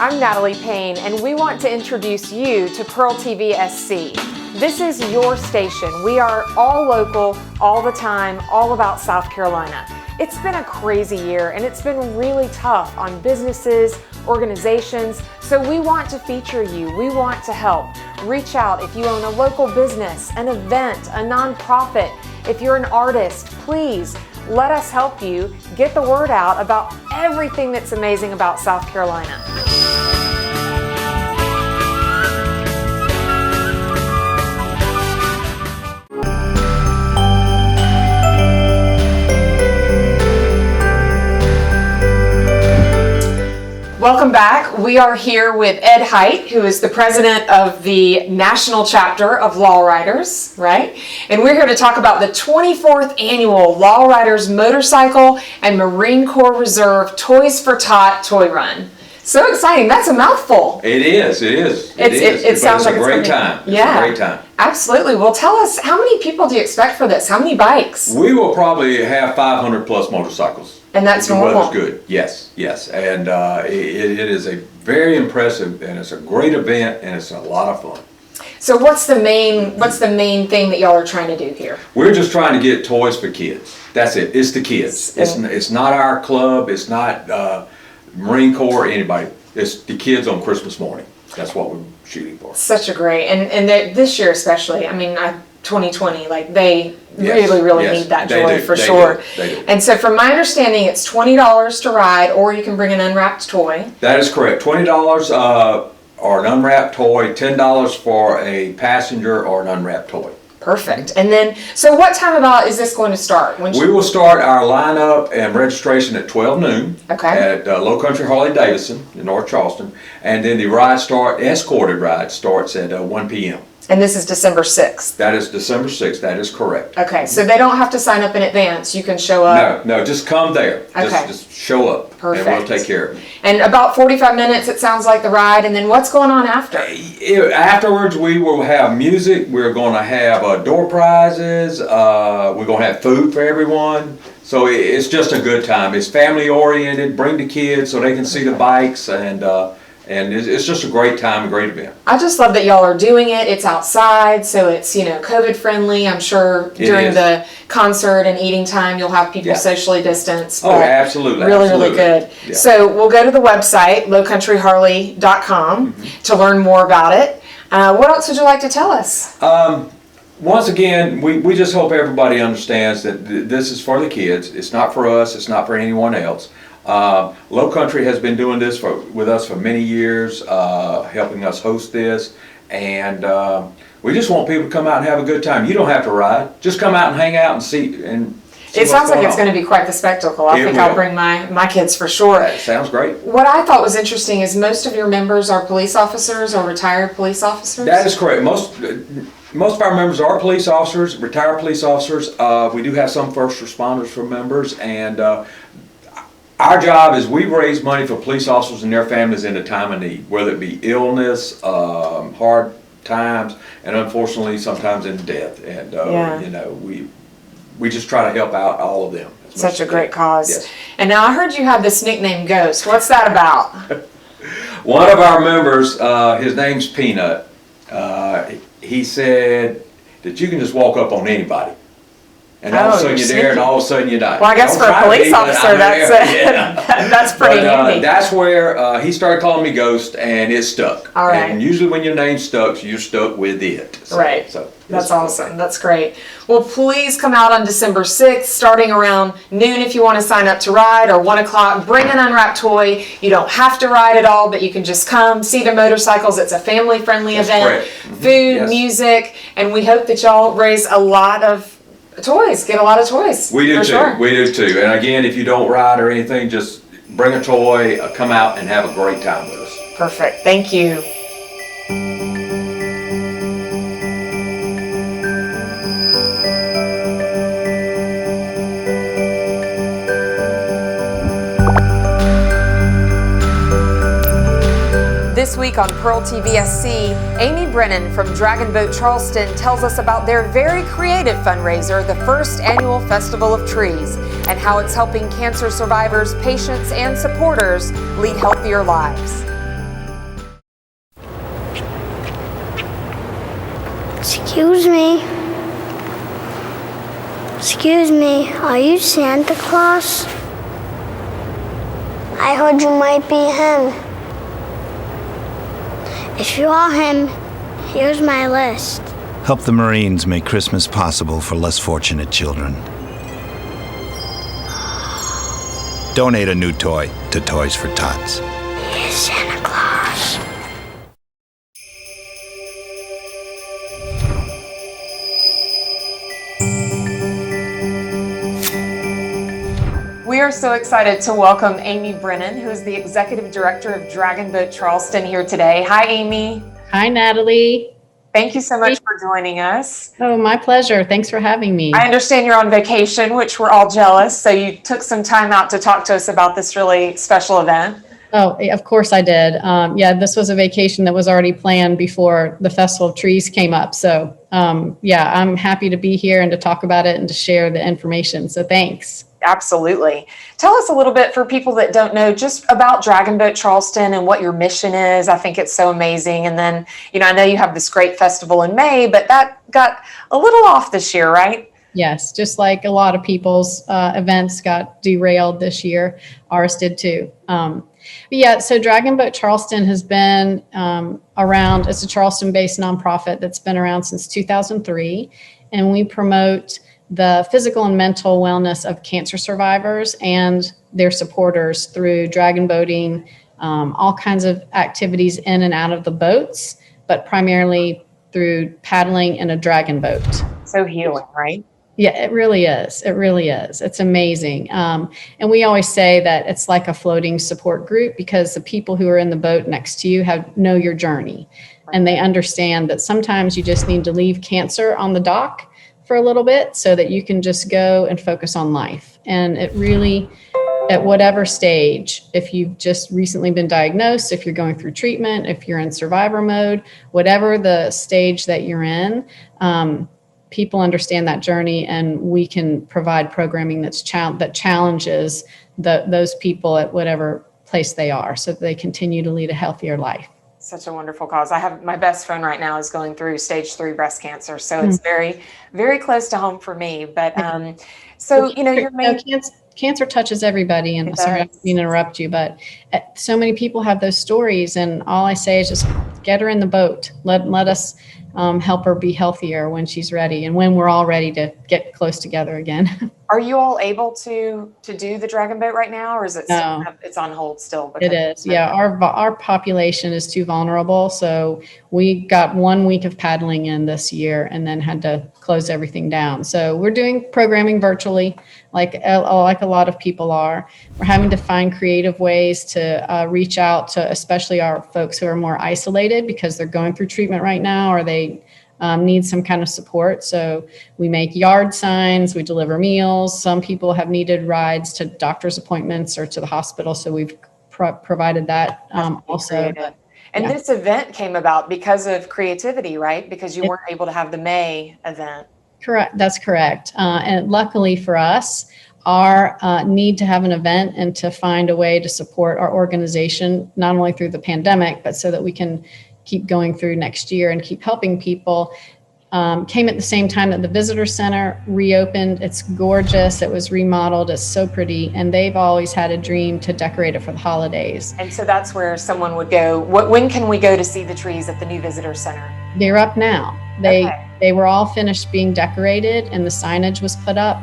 I'm Natalie Payne, and we want to introduce you to PEARLtvsc. This is your station. We are all local, all the time, all about South Carolina. It's been a crazy year, and it's been really tough on businesses, organizations, so we want to feature you. We want to help. Reach out if you own a local business, an event, a nonprofit. If you're an artist, please let us help you get the word out about everything that's amazing about South Carolina. Welcome back. We are here with Ed Height, who is the president of the national chapter of Law Riders, right? And we're here to talk about the 24th annual Law Riders Motorcycle and Marine Corps Reserve Toys for Tot Toy Run. So exciting. That's a mouthful. It is. It sounds like it's a great time. Yeah. It's a great time. Absolutely. Well, tell us, how many people do you expect for this? How many bikes? We will probably have 500 plus motorcycles. And that's normal? The weather's good. Yes. And it is a very impressive, and it's a great event, and it's a lot of fun. So what's the main thing that y'all are trying to do here? We're just trying to get toys for kids. That's it. It's the kids. It's not our club. It's not Marine Corps or anybody. It's the kids on Christmas morning. That's what we're shooting for. Such a great, and this year especially, I mean, 2020, like they really need that joy for sure. They do. And so from my understanding, it's $20 to ride, or you can bring an unwrapped toy. That is correct. $20 or an unwrapped toy, $10 for a passenger or an unwrapped toy. Perfect. And then, so what time about is this going to start? We will start our lineup and registration at 12 noon at Low Country Harley Davidson in North Charleston. And then the escorted ride starts at 1 p.m. And this is December 6th? That is December 6th. That is correct. Okay, so they don't have to sign up in advance. You can show up? No, just come there. Okay. Just show up. Perfect. And we'll take care of it. And about 45 minutes, it sounds like, the ride. And then what's going on after? Afterwards, we will have music. We're going to have door prizes. We're going to have food for everyone. So it's just a good time. It's family oriented. Bring the kids so they can see the bikes, and it's just a great time, a great event. I just love that y'all are doing it. It's outside, so it's, COVID friendly. I'm sure during the concert and eating time, you'll have people socially distanced. Oh, absolutely. Really good. Yeah. So we'll go to the website, lowcountryharley.com, to learn more about it. What else would you like to tell us? Once again, we just hope everybody understands that this is for the kids. It's not for us. It's not for anyone else. Low Country has been doing this with us for many years, helping us host this, and we just want people to come out and have a good time. You don't have to ride; just come out and hang out and see. It sounds like it's going to be quite the spectacle. I think I'll bring my kids for sure. That sounds great. What I thought was interesting is most of your members are police officers or retired police officers. That is correct. Most of our members are police officers, retired police officers. We do have some first responders for members, and our job is we raise money for police officers and their families in a time of need, whether it be illness, hard times, and unfortunately sometimes in death. And we just try to help out all of them. Such a great cause. Yes. And now I heard you have this nickname Ghost. What's that about? One of our members, his name's Peanut, he said that you can just walk up on anybody. And all of a sudden you're there, and all of a sudden you die. Well, I guess for a police officer, that's pretty handy. That's where he started calling me Ghost, and it stuck. All right. And usually when your name's stuck, you're stuck with it. Right. So that's awesome. That's great. Well, please come out on December 6th, starting around noon if you want to sign up to ride, or 1 o'clock. Bring an unwrapped toy. You don't have to ride at all, but you can just come, see the motorcycles. It's a family-friendly event. Correct. Food, music, and we hope that y'all raise a lot of toys, get a lot of toys. We do too. Sure. We do too. And again, if you don't ride or anything, just bring a toy, come out and have a great time with us. Perfect. Thank you. This week on PEARLtvsc, Amy Brennan from Dragon Boat Charleston tells us about their very creative fundraiser, the first annual Festival of Trees, and how it's helping cancer survivors, patients, and supporters lead healthier lives. Excuse me. Excuse me, are you Santa Claus? I heard you might be him. If you are him, here's my list. Help the Marines make Christmas possible for less fortunate children. Donate a new toy to Toys for Tots. Here's Santa Claus. We are so excited to welcome Amy Brennan, who is the Executive Director of Dragon Boat Charleston, here today. Hi, Amy. Hi, Natalie. Thank you so much for joining us. Oh, my pleasure. Thanks for having me. I understand you're on vacation, which we're all jealous, so you took some time out to talk to us about this really special event. Oh, of course I did. Yeah, this was a vacation that was already planned before the Festival of Trees came up. So, yeah, I'm happy to be here and to talk about it and to share the information. So thanks. Absolutely. Tell us a little bit, for people that don't know, just about Dragon Boat Charleston and what your mission is. I think it's so amazing. And then, I know you have this great festival in May, but that got a little off this year, right? Yes, just like a lot of people's events got derailed this year. Ours did too. But yeah, so Dragon Boat Charleston has been around. It's a Charleston-based nonprofit that's been around since 2003, and we promote the physical and mental wellness of cancer survivors and their supporters through dragon boating, all kinds of activities in and out of the boats, but primarily through paddling in a dragon boat. So healing, right? Yeah, it really is. It really is. It's amazing. And we always say that it's like a floating support group, because the people who are in the boat next to you know your journey, and they understand that sometimes you just need to leave cancer on the dock for a little bit so that you can just go and focus on life. And it really, at whatever stage, if you've just recently been diagnosed, if you're going through treatment, if you're in survivor mode, whatever the stage that you're in, people understand that journey, and we can provide programming that challenges those people at whatever place they are, so that they continue to lead a healthier life. Such a wonderful cause. I have my best friend right now is going through stage 3 breast cancer. So it's very, very close to home for me. But so, your main cancer touches everybody, and sorry, I didn't mean to interrupt you, but so many people have those stories, and all I say is just get her in the boat. Let us help her be healthier when she's ready, and when we're all ready to get close together again. Are you all able to do the dragon boat right now, or is it No. It's on hold still? It is. Yeah. Our population is too vulnerable. So we got 1 week of paddling in this year and then had to close everything down. So we're doing programming virtually, like a lot of people are. We're having to find creative ways to reach out to especially our folks who are more isolated because they're going through treatment right now, or they need some kind of support. So we make yard signs, we deliver meals. Some people have needed rides to doctor's appointments or to the hospital. So we've provided that also. And yeah. This event came about because of creativity, right? Because you weren't able to have the May event. Correct. That's correct. And luckily for us, our need to have an event and to find a way to support our organization, not only through the pandemic, but so that we can keep going through next year and keep helping people, came at the same time that the visitor center reopened. It's gorgeous. It was remodeled. It's so pretty. And they've always had a dream to decorate it for the holidays. And so that's where someone would go. When can we go to see the trees at the new visitor center? They're up now. They were all finished being decorated, and the signage was put up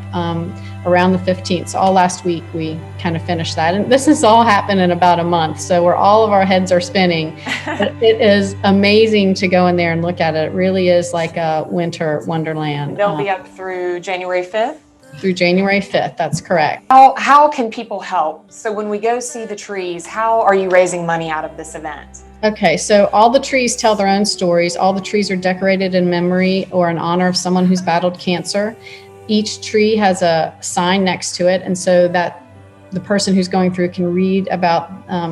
around the 15th. So all last week we kind of finished that. And this has all happened in about a month. So where all of our heads are spinning. It is amazing to go in there and look at it. It really is like a winter wonderland. They'll be up through January 5th? Through January 5th, that's correct. How can people help? So when we go see the trees, how are you raising money out of this event? Okay, so all the trees tell their own stories. All the trees are decorated in memory or in honor of someone who's battled cancer. Each tree has a sign next to it, and so that the person who's going through can read about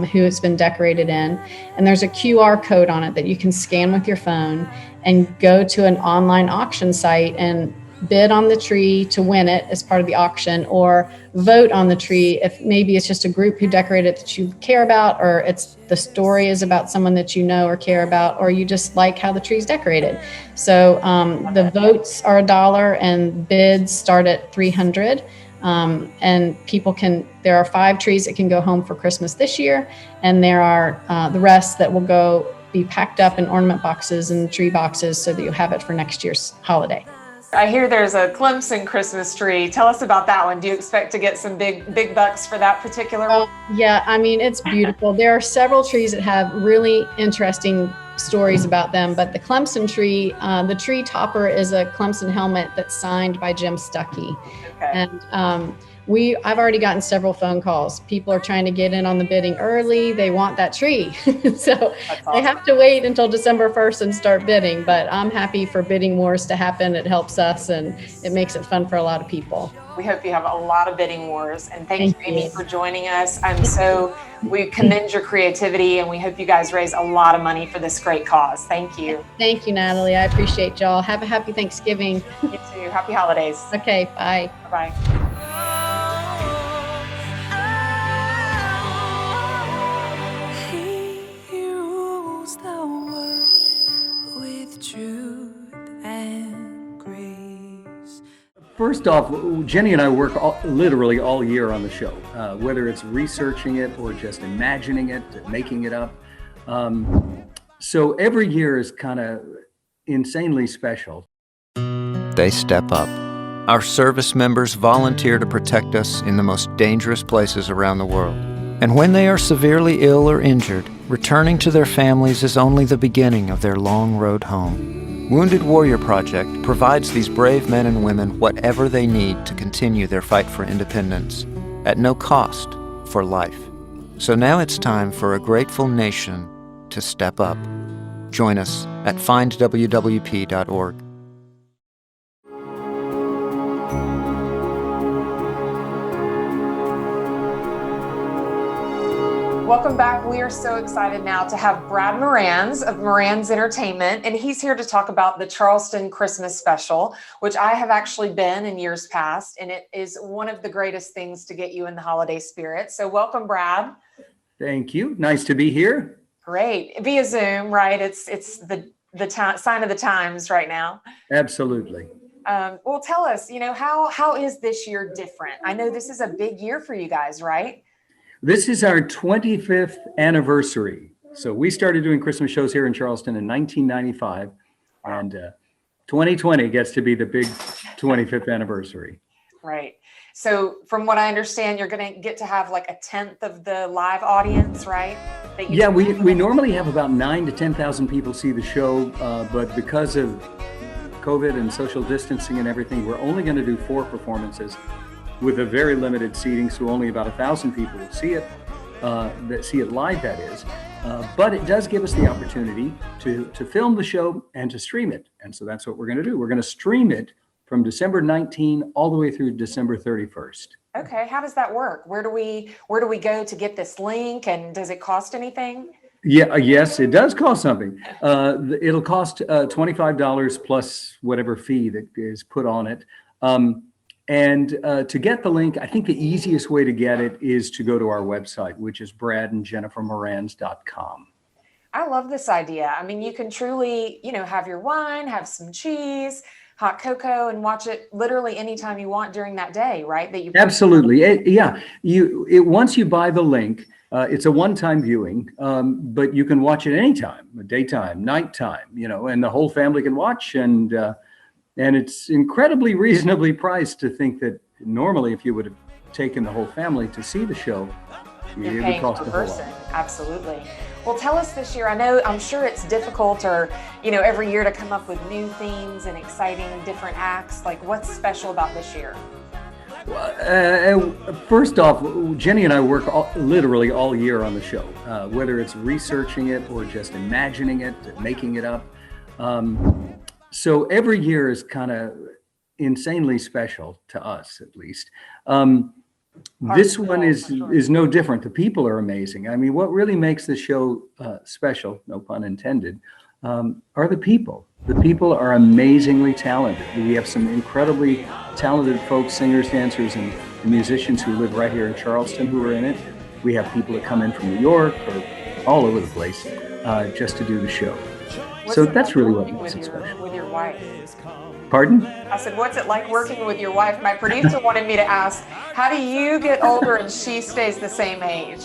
who it's been decorated in. And there's a QR code on it that you can scan with your phone and go to an online auction site and bid on the tree to win it as part of the auction, or vote on the tree if maybe it's just a group who decorated it that you care about, or it's the story is about someone that you know or care about, or you just like how the tree's decorated. So the votes are $1 and bids start at $300. And there are 5 trees that can go home for Christmas this year, and there are the rest that will be packed up in ornament boxes and tree boxes so that you'll have it for next year's holiday. I hear there's a Clemson Christmas tree. Tell us about that one. Do you expect to get some big bucks for that particular one? Yeah, I mean, it's beautiful. There are several trees that have really interesting stories about them, but the Clemson tree, the tree topper is a Clemson helmet that's signed by Jim Stuckey. Okay. And I've already gotten several phone calls. People are trying to get in on the bidding early. They want that tree. So they have to wait until December 1st and start bidding, but I'm happy for bidding wars to happen. It helps us and it makes it fun for a lot of people. We hope you have a lot of bidding wars, and thank you, Amy, for joining us. We commend your creativity, and we hope you guys raise a lot of money for this great cause. Thank you. Thank you, Natalie. I appreciate y'all. Have a happy Thanksgiving. You too. Happy holidays. Okay, bye. Bye. First off, Jenny and I work literally all year on the show, whether it's researching it or just imagining it, making it up. So every year is kind of insanely special. They step up. Our service members volunteer to protect us in the most dangerous places around the world. And when they are severely ill or injured, returning to their families is only the beginning of their long road home. Wounded Warrior Project provides these brave men and women whatever they need to continue their fight for independence, at no cost for life. So now it's time for a grateful nation to step up. Join us at findwwp.org. Welcome back. We are so excited now to have Brad Moranz of Moranz Entertainment, and he's here to talk about the Charleston Christmas Special, which I have actually been in years past, and it is one of the greatest things to get you in the holiday spirit. So welcome, Brad. Thank you. Nice to be here. Great. Via Zoom, right? It's the sign of the times right now. Absolutely. Well, tell us, how is this year different? I know this is a big year for you guys, right? This is our 25th anniversary. So we started doing Christmas shows here in Charleston in 1995, and 2020 gets to be the big 25th anniversary. Right. So from what I understand, you're going to get to have like 1/10 of the live audience, right? Yeah, we normally have about 9,000 to 10,000 people see the show, but because of COVID and social distancing and everything, we're only going to do 4 performances with a very limited seating, so only about 1,000 people will see it, that see it live, that is. But it does give us the opportunity to film the show and to stream it. And so that's what we're going to do. We're going to stream it from December 19 all the way through December 31st. Okay, how does that work? Where do we go to get this link, and does it cost anything? Yeah, yes, it does cost something. It'll cost $25 plus whatever fee that is put on it. And to get the link, I think the easiest way to get it is to go to our website, which is bradandjennifermoranz.com. I love this idea. I mean, you can truly, have your wine, have some cheese, hot cocoa, and watch it literally anytime you want during that day, right? Absolutely. Once you buy the link, it's a one-time viewing, but you can watch it anytime, daytime, nighttime, and the whole family can watch, and it's incredibly reasonably priced to think that normally if you would have taken the whole family to see the show, it would cost a whole lot. Absolutely. Well, tell us this year, I'm sure it's difficult every year to come up with new themes and exciting different acts. Like, what's special about this year? First off, Jenny and I work literally all year on the show, whether it's researching it or just imagining it, making it up. So every year is kind of insanely special to us, at least. This one is no different. The people are amazing. I mean, what really makes the show special, no pun intended, are the people. The people are amazingly talented. We have some incredibly talented folks, singers, dancers, and musicians who live right here in Charleston who are in it. We have people that come in from New York or all over the place just to do the show. So that's really what makes it special. With your wife? Pardon? I said, what's it like working with your wife? My producer wanted me to ask, how do you get older and she stays the same age?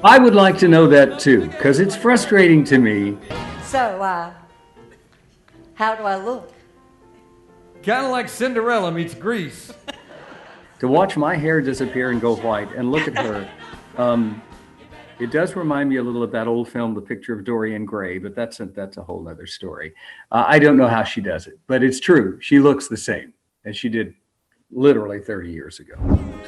I would like to know that too, because it's frustrating to me. So, how do I look? Kind of like Cinderella meets Grease. To watch my hair disappear and go white and look at her, it does remind me a little of that old film, The Picture of Dorian Gray, but that's a whole other story. I don't know how she does it, but it's true. She looks the same as she did literally 30 years ago.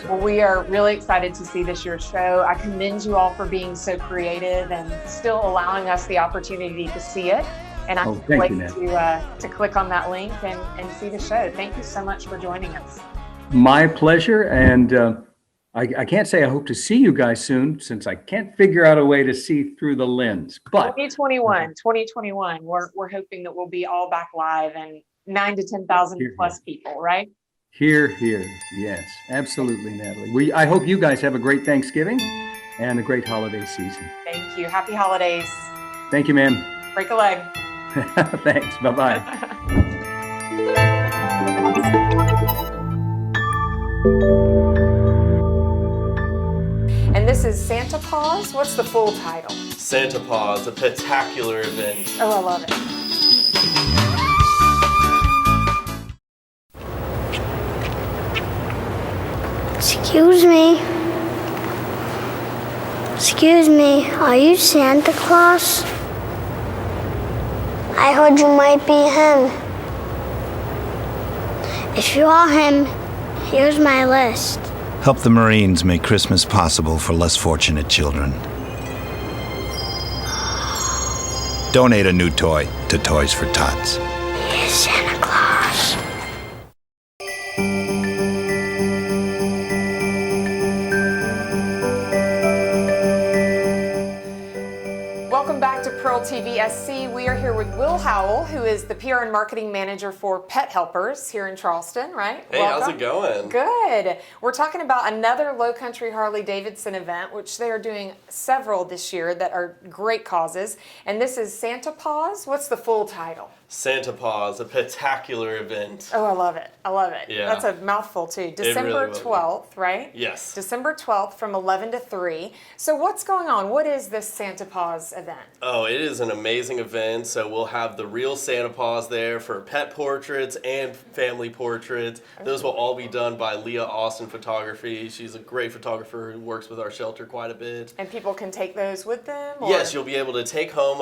So. Well, we are really excited to see this year's show. I commend you all for being so creative and still allowing us the opportunity to see it. And I can't wait to click on that link and see the show. Thank you so much for joining us. My pleasure. And I can't say I hope to see you guys soon, since I can't figure out a way to see through the lens. But 2021, we're hoping that we'll be all back live and 9,000 to 10,000 plus people, right? Here. Yes, absolutely, Natalie. I hope you guys have a great Thanksgiving and a great holiday season. Thank you. Happy holidays. Thank you, ma'am. Break a leg. Thanks. Bye-bye. And this is Santa Paws. What's the full title? Santa Paws, a spectacular event. Oh, I love it. Excuse me. Excuse me, are you Santa Claus? I heard you might be him. If you are him, here's my list. Help the Marines make Christmas possible for less fortunate children. Donate a new toy to Toys for Tots. Here's Santa Claus. Welcome back to PEARLtvsc. We are here with Will Howell, who is the PR and marketing manager for Pet Helpers here in Charleston, right? Hey, welcome. How's it going? Good. We're talking about another Low Country Harley-Davidson event, which they are doing several this year that are great causes. And this is Santa Paws. What's the full title? Santa Paws, a spectacular event. Oh, I love it. I love it. Yeah. That's a mouthful too. December 12th, right? Yes. December 12th from 11 to 3. So what's going on? What is this Santa Paws event? Oh, it is an amazing event. So we'll have the real Santa Paws there for pet portraits and family portraits. Those will all be done by Leah Austin Photography. She's a great photographer who works with our shelter quite a bit. And people can take those with them? Or? Yes, you'll be able to take home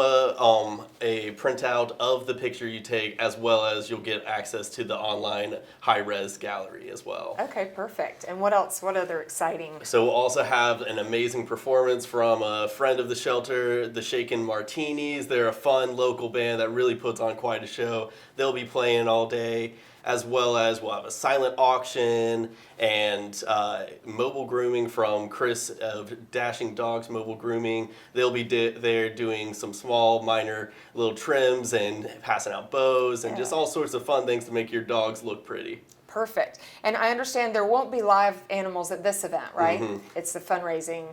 a printout of the picture you take, as well as you'll get access to the online high-res gallery as well. Okay, perfect. And what else? What other exciting? So we'll also have an amazing performance from a friend of the shelter, the Shaken Martinis. They're a fun local band that really puts on quite a show. They'll be playing all day, as well as we'll have a silent auction and mobile grooming from Chris of Dashing Dogs Mobile Grooming. They'll be there doing some small, minor little trims and passing out bows and just all sorts of fun things to make your dogs look pretty. Perfect. And I understand there won't be live animals at this event, right? Mm-hmm. It's the fundraising.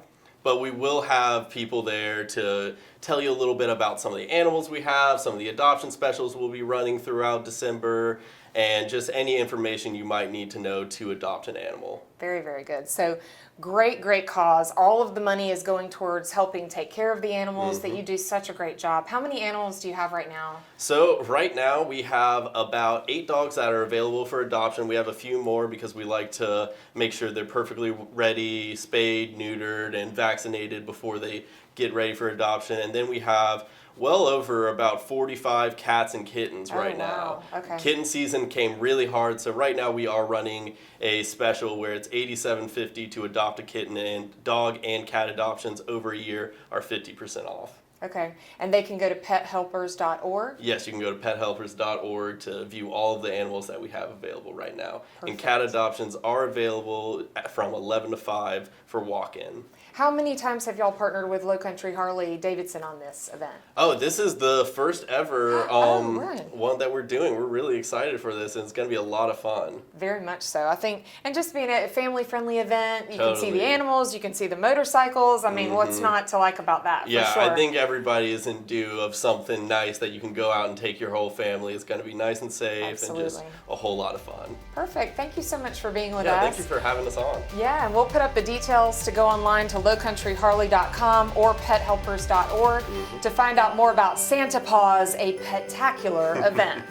But we will have people there to tell you a little bit about some of the animals we have, some of the adoption specials we'll be running throughout December, and just any information you might need to know to adopt an animal. Very, very good. So great cause. All of the money is going towards helping take care of the animals that you do such a great job. How many animals do you have right now? So right now we have about 8 dogs that are available for adoption. We have a few more because we like to make sure they're perfectly ready, spayed, neutered, and vaccinated before they get ready for adoption. And then we have well over about 45 cats and kittens right now. Okay. Kitten season came really hard, so right now we are running a special where it's $87.50 to adopt a kitten, and dog and cat adoptions over a year are 50% off. Okay, and they can go to pethelpers.org? Yes, you can go to pethelpers.org to view all of the animals that we have available right now. Perfect. And cat adoptions are available from 11 to 5 for walk-in. How many times have y'all partnered with Low Country Harley Davidson on this event? Oh, this is the first ever right. one that we're doing. We're really excited for this, and it's going to be a lot of fun. Very much so. I think, and just being a family-friendly event, you can see the Totally. animals, you can see the motorcycles. I mean, what's not to like about that? Yeah, for sure. I think everybody is in due of something nice that you can go out and take your whole family. It's going to be nice and safe Absolutely. and just a whole lot of fun. Perfect. Thank you so much for being with Yeah, us. thank you for having us on. Yeah, and we'll put up the details to go online to lowcountryharley.com or pethelpers.org to find out more about Santa Paws, a petacular event.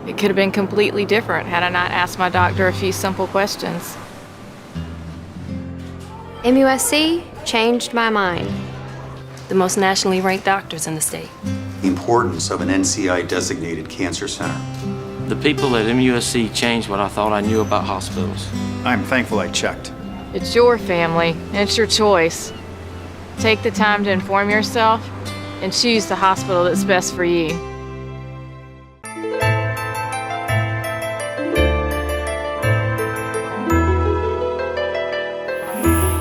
It could have been completely different had I not asked my doctor a few simple questions. MUSC changed my mind. The most nationally ranked doctors in the state. The importance of an NCI-designated cancer center. The people at MUSC changed what I thought I knew about hospitals. I'm thankful I checked. It's your family, and it's your choice. Take the time to inform yourself and choose the hospital that's best for you.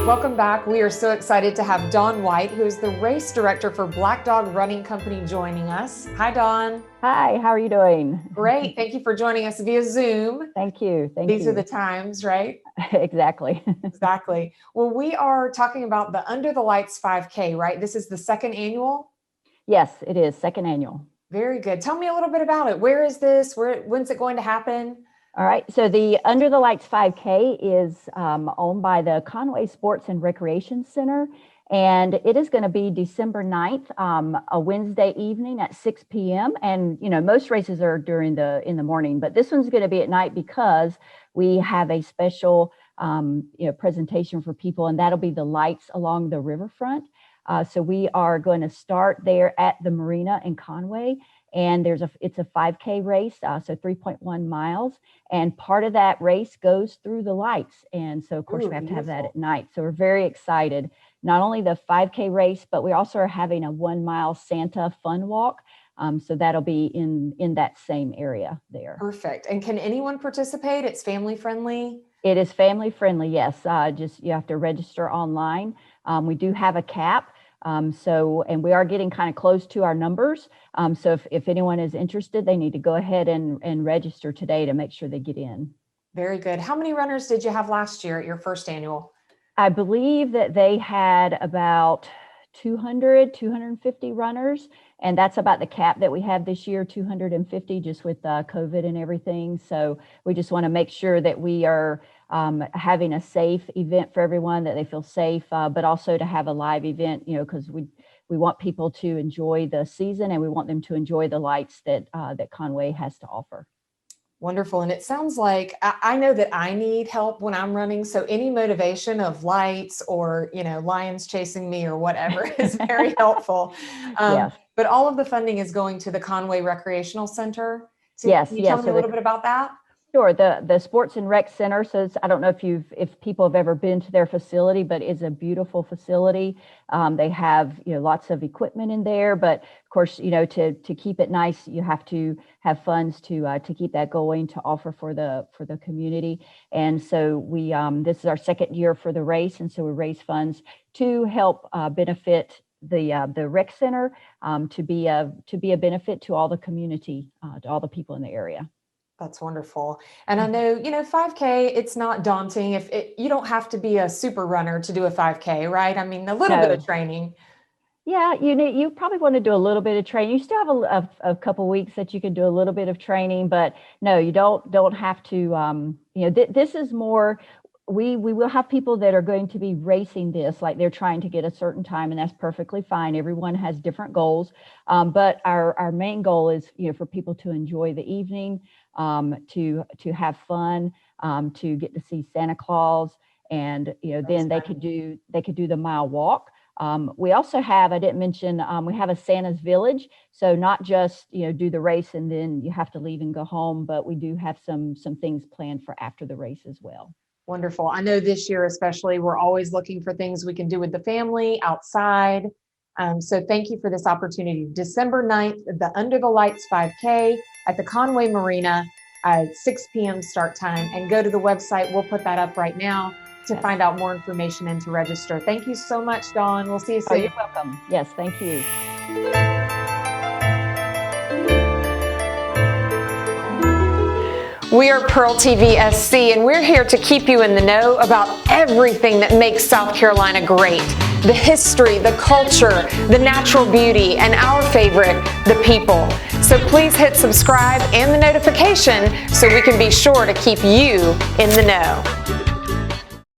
Welcome back. We are so excited to have Dawn White, who is the race director for Black Dog Running Company, joining us. Hi, Dawn. Hi, how are you doing? Great. Thank you for joining us via Zoom. Thank you. Thank you. These are the times, right? Exactly. Exactly. Well, we are talking about the Under the Lights 5K, right? This is the second annual? Yes, it is. Second annual. Very good. Tell me a little bit about it. Where is this? When's it going to happen? All right. So the Under the Lights 5K is owned by the Conway Sports and Recreation Center. And it is going to be December 9th, a Wednesday evening at 6 p.m. And, you know, most races are in the morning, but this one's going to be at night because we have a special, presentation for people, and that'll be the lights along the riverfront. So we are going to start there at the marina in Conway. And it's a 5K race, so 3.1 miles. And part of that race goes through the lights. And so, of course, we have to have that at night. So we're very excited. Not only the 5K race, but we also are having a 1 mile Santa fun walk. So that'll be in that same area there. Perfect. And can anyone participate? It's family friendly? It is family friendly, yes. Just you have to register online. We do have a cap. And we are getting kind of close to our numbers. So if anyone is interested, they need to go ahead and register today to make sure they get in. Very good. How many runners did you have last year at your first annual? I believe that they had about 250 runners. And that's about the cap that we have this year, 250, just with COVID and everything. So we just want to make sure that we are having a safe event for everyone, that they feel safe, but also to have a live event, because we want people to enjoy the season and we want them to enjoy the lights that Conway has to offer. Wonderful. And it sounds like I know that I need help when I'm running. So any motivation of lights or, lions chasing me or whatever is very helpful. Yes. But all of the funding is going to the Conway Recreational Center. So Yes. Can you tell me a little bit about that? Sure. The Sports and Rec Center. So I don't know if people have ever been to their facility, but it's a beautiful facility. They have lots of equipment in there, but of course to keep it nice, you have to have funds to keep that going, to offer for the community. And so we this is our second year for the race, and so we raise funds to help benefit the rec center, to be a benefit to all the community, to all the people in the area. That's wonderful. And I know, 5K, it's not daunting. You don't have to be a super runner to do a 5K, right? I mean, a little bit of training. Yeah, you probably want to do a little bit of training. You still have a couple weeks that you can do a little bit of training, but no, you don't have to. This is more. We will have people that are going to be racing this, like they're trying to get a certain time, and that's perfectly fine. Everyone has different goals, but our main goal is for people to enjoy the evening, to have fun, to get to see Santa Claus, and then they could do the mile walk. We also have, I didn't mention, we have a Santa's Village. So not just, do the race and then you have to leave and go home, but we do have some things planned for after the race as well. Wonderful. I know this year especially, we're always looking for things we can do with the family outside. So thank you for this opportunity. December 9th, the Under the Lights 5K at the Conway Marina, 6 p.m. start time. And go to the website. We'll put that up right now to find out more information and to register. Thank you so much, Dawn. We'll see you soon. Oh, you're welcome. Yes, thank you. We are Pearl TVSC, and we're here to keep you in the know about everything that makes South Carolina great. The history, the culture, the natural beauty, and our favorite, the people. So please hit subscribe and the notification so we can be sure to keep you in the know.